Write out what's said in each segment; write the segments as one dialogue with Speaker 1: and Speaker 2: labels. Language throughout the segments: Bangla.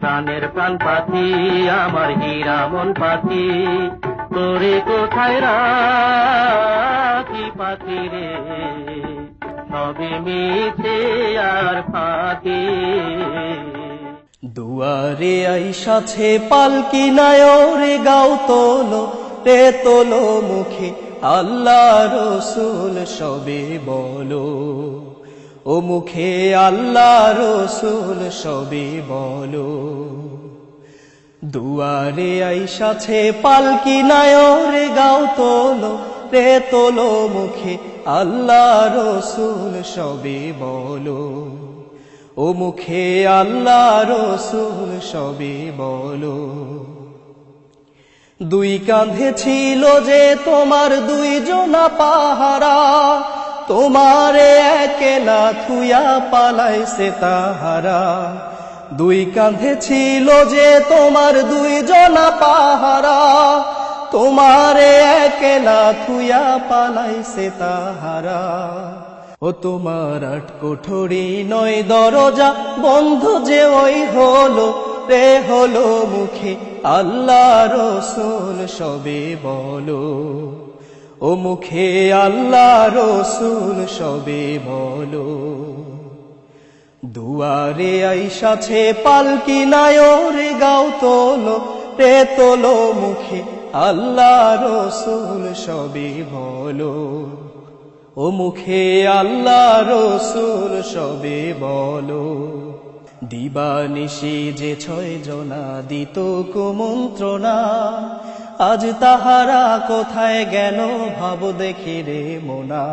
Speaker 1: প্রাণের প্রাণ পাখি, আমার হীরা মন পাখি, তোরে কোথায় রাখি পাখি রে, সবে মিছে আর ফাঁকি।
Speaker 2: দুয়ারে আইসাছে পালকি নায়রে গাও তোলো রে তোলো মুখে আল্লাহ রসুল সবে বলো, ও মুখে আল্লাহ রসুল সবে বলো। দুয়ারে আইসাছে পালকি নায়রে গাও তোলো রে তোলো মুখে আল্লাহ রসুল সবে বলো, ও মুখে আল্লাহ রসুল সবে বলো। দুই কাঁধে ছিল যে তোমার দুইজনা পাহারা, তোমারে একেলা থুয়া পালাইছে তাহারা। দুই কাঁধে ছিল যে তোমার দুইজনা পাহারা, তোমারে একেলা থুয়া পালাইছে তাহারা। ও তোমার আট কোঠরি নয় দরজা বন্ধ যে ওই হলো রে হলো মুখে আল্লাহ রসুল সবে বলো, ও মুখে আল্লাহ রসুল সবে বলো। দুয়ারে আইসাছে পালকি নায়রে গাও তোলো রে তোলো মুখে আল্লাহ রসুল সবে বলো, ও মুখে আল্লাহ রসুল সবে বলো। দিবানিশি যে 6 জনা দিত কুমন্ত্রণা, আজ তাহারা কোথায় গেল ভাব দেখি রে মোনা।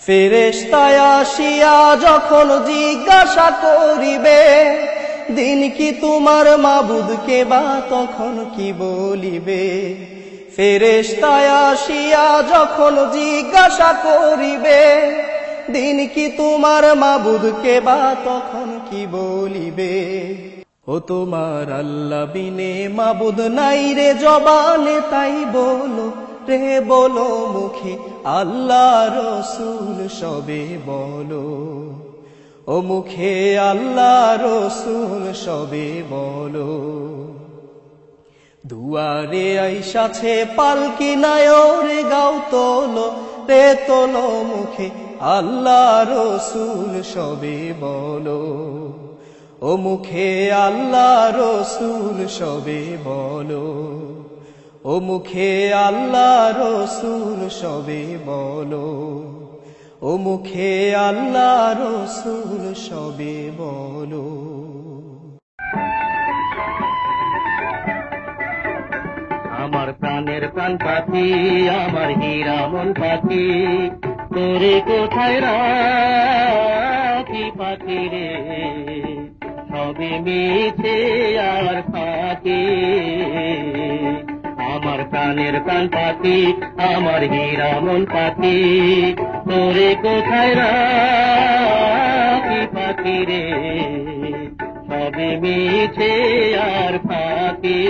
Speaker 2: ফেরেশতায় আসিয়া যখন জিজ্ঞাসা করিবে, দিন কি তোমার মাবুদকে বা তখন কি বলিবে। ফেরেশতায় আসিয়া যখন জিজ্ঞাসা করিবে, দিন কি তোমার মাবুদকে বা তখন কি বলিবে। ও তোমার আল্লাহ বিনে মাবুদ নাই রে জবানে তাই বলো রে বলো মুখে আল্লাহ রসুল সবে বলো, ও মুখে আল্লাহ রসুল সবে বলো। দুয়ারে আইসাছে পালকি নায়রে গাও তোলো রে তোলো মুখে আল্লাহ রসুল সবে বলো, ও মুখে আল্লাহ রসুল সবে বলো, ও মুখে আল্লাহ রসুল সবে বলো, ও মুখে আল্লাহ রসুল সবে বলো।
Speaker 1: আমার প্রাণের প্রাণ পাখি, আমার হীরা মন পাখি, তোরে কোথায় রাখি পাখি রে, সবে মিছে আর ফাঁকি। আমার প্রাণের প্রাণ পাখি, আমার হীরা মন পাখি, তোরে কোথায় রাখি পাখি রে, সবে মিছে আর ফাঁকি।